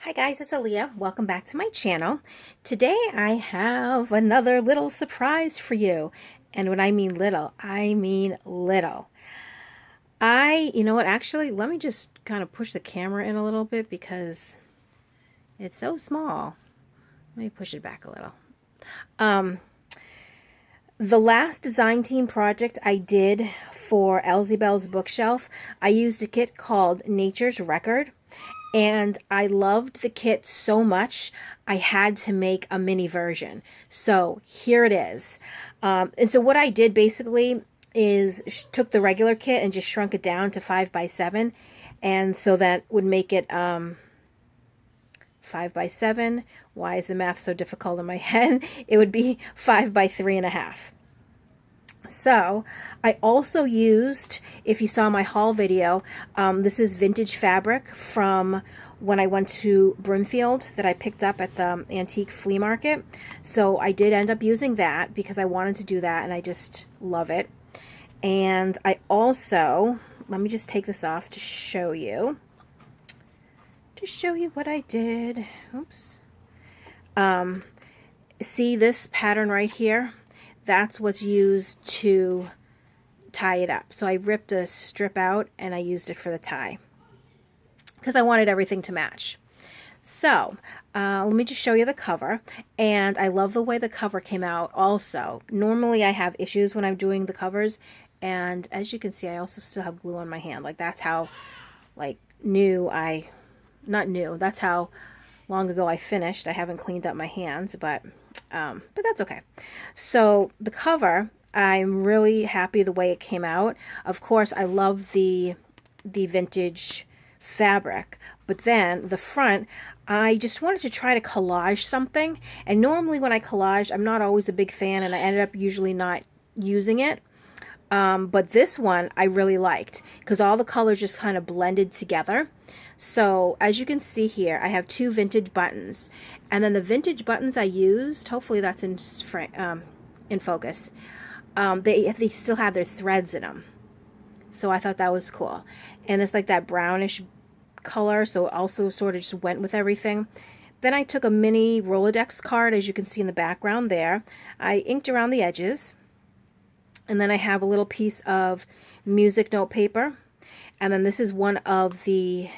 Hi guys, it's Aaliyah. Welcome back to my channel. Today I have another little surprise for you. And when I mean little, I mean little. You know what, actually, let me just kind of push the camera in a little bit because it's so small. Let me push it back a little. The last design team project I did for Elsie Bookshelf, I used a kit called Nature's Record. And I loved the kit so much, I had to make a mini version. So here it is. And so what I did basically is took the regular kit and just shrunk it down to 5x7. And so that would make it 5x7. Why is the math so difficult in my head? It would be 5x3.5. So I also used, if you saw my haul video, this is vintage fabric from when I went to Brimfield that I picked up at the antique flea market. So I did end up using that because I wanted to do that and I just love it. And I also, let me just take this off to show you what I did. Oops. See this pattern right here? That's what's used to tie it up. So I ripped a strip out and I used it for the tie because I wanted everything to match. So let me just show you the cover. And I love the way the cover came out also. Normally I have issues when I'm doing the covers. And as you can see, I also still have glue on my hand. Like that's how that's how long ago I finished. I haven't cleaned up my hands, but that's okay. So the cover, I'm really happy the way it came out. Of course, I love the vintage fabric, but then the front, I just wanted to try to collage something. And normally when I collage, I'm not always a big fan, and I ended up usually not using it. But this one I really liked because all the colors just kind of blended together. So as you can see here, I have two vintage buttons, and then the vintage buttons I used, hopefully that's in focus, they still have their threads in them. So I thought that was cool. And it's like that brownish color, so it also sort of just went with everything. Then I took a mini Rolodex card, as you can see in the background there. I inked around the edges. And then I have a little piece of music note paper. And then this is one of the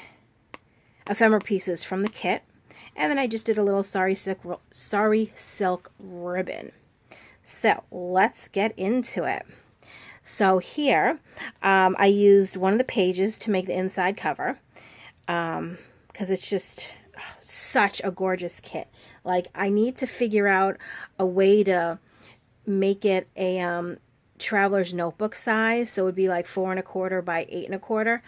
ephemera pieces from the kit. And then I just did a little sari silk ribbon. So let's get into it. So here, I used one of the pages to make the inside cover. Because it's just such a gorgeous kit. Like, I need to figure out a way to make it a traveler's notebook size, so it would be like 4¼ by 8¼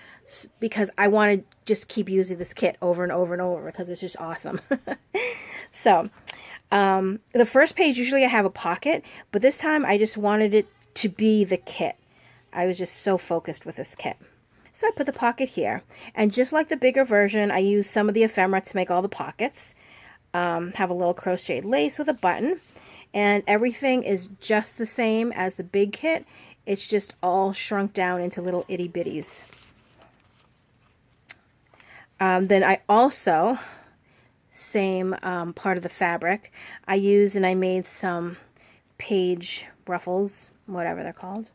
because I want to just keep using this kit over and over and over because it's just awesome. So the first page, usually I have a pocket, but this time I just wanted it to be the kit. I was just so focused with this kit. So I put the pocket here, and just like the bigger version, I used some of the ephemera to make all the pockets. Have a little crocheted lace with a button. And everything is just the same as the big kit. It's just all shrunk down into little itty bitties. Then I also, same part of the fabric, I used and I made some page ruffles, whatever they're called.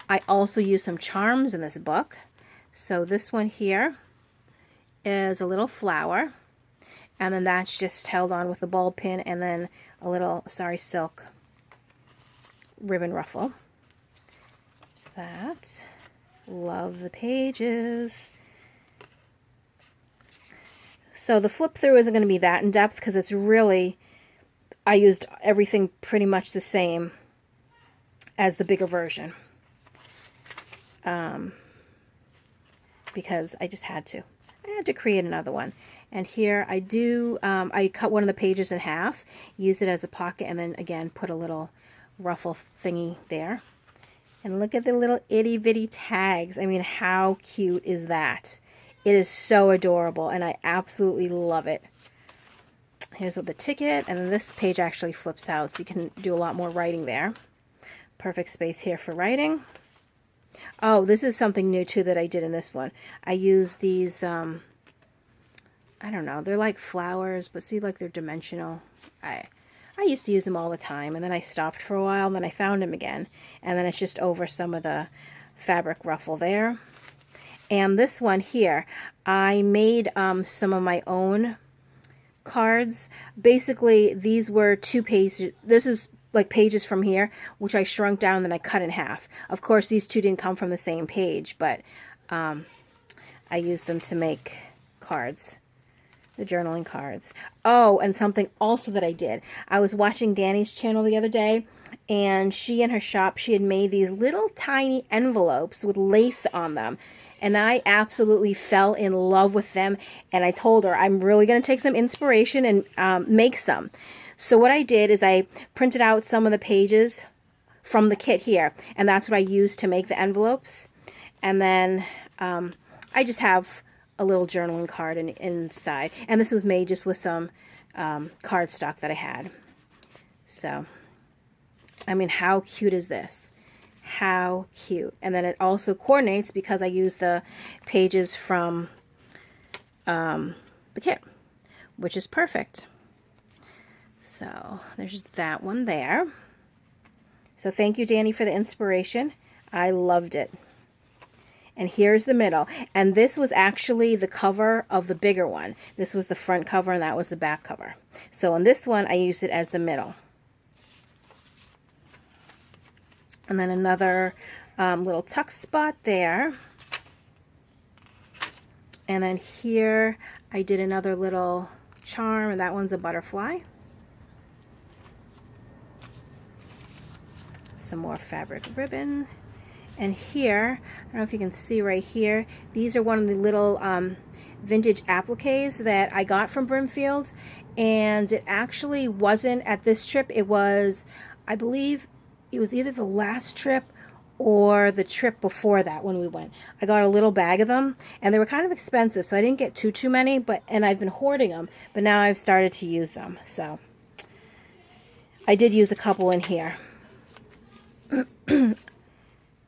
I also used some charms in this book. So this one here is a little flower. And then that's just held on with a ball pin and then a little sari silk ribbon ruffle. Just that. Love the pages. So the flip through isn't going to be that in depth because it's really, I used everything pretty much the same as the bigger version. Because I just had to. I had to create another one. And here I do, I cut one of the pages in half, use it as a pocket, and then again put a little ruffle thingy there. And look at the little itty bitty tags. I mean, how cute is that? It is so adorable, and I absolutely love it. Here's the ticket, and then this page actually flips out, so you can do a lot more writing there. Perfect space here for writing. Oh, this is something new too that I did in this one. I used these I don't know, they're like flowers, but see, like they're dimensional. I used to use them all the time, and then I stopped for a while, and then I found them again, and then it's just over some of the fabric ruffle there. And this one here, I made some of my own cards. Basically, these were 2 pages. This is like pages from here, which I shrunk down and then I cut in half. Of course, these two didn't come from the same page, but I used them to make cards. The journaling cards. Oh, and something also that I did. I was watching Danny's channel the other day, and she in her shop, she had made these little tiny envelopes with lace on them. And I absolutely fell in love with them. And I told her I'm really going to take some inspiration and make some. So what I did is I printed out some of the pages from the kit here. And that's what I used to make the envelopes. And then I just have a little journaling card inside. And this was made just with some cardstock that I had. So, I mean, how cute is this? How cute. And then it also coordinates because I use the pages from the kit, which is perfect. So there's that one there. So thank you, Danny, for the inspiration. I loved it. And here's the middle. And this was actually the cover of the bigger one. This was the front cover and that was the back cover. So on this one, I used it as the middle. And then another little tuck spot there. And then here I did another little charm, and that one's a butterfly. Some more fabric ribbon. And here, I don't know if you can see right here, these are one of the little vintage appliques that I got from Brimfield's. And it actually wasn't at this trip. It was, I believe, it was either the last trip or the trip before that when we went. I got a little bag of them, and they were kind of expensive, so I didn't get too many, and I've been hoarding them, but now I've started to use them. So I did use a couple in here.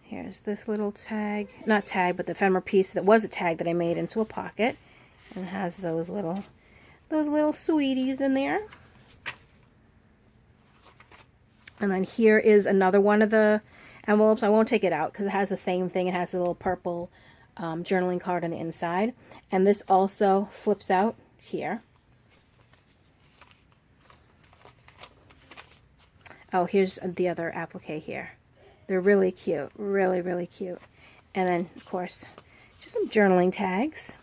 Here's this little tag, not tag, but the ephemera piece that was a tag that I made into a pocket, and it has those little sweeties in there. And then here is another one of the envelopes. I won't take it out because it has the same thing. It has a little purple journaling card on the inside. And this also flips out here. Oh, here's the other applique here. They're really cute. Really, really cute. And then, of course, just some journaling tags.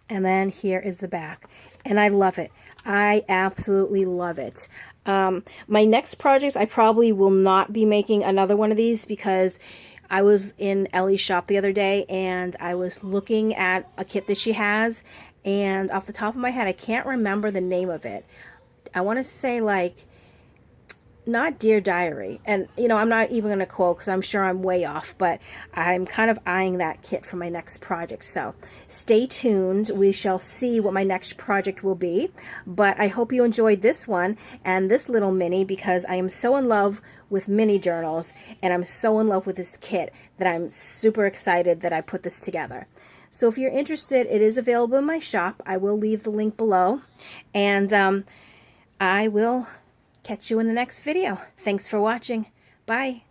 And then here is the back. And I love it. I absolutely love it. My next projects, I probably will not be making another one of these because I was in Ellie's shop the other day and I was looking at a kit that she has, and off the top of my head, I can't remember the name of it. I want to say like, not Dear Diary, and you know, I'm not even going to quote because I'm sure I'm way off, but I'm kind of eyeing that kit for my next project. So stay tuned. We shall see what my next project will be, but I hope you enjoyed this one and this little mini, because I am so in love with mini journals and I'm so in love with this kit that I'm super excited that I put this together. So if you're interested, it is available in my shop. I will leave the link below, and I will catch you in the next video. Thanks for watching. Bye.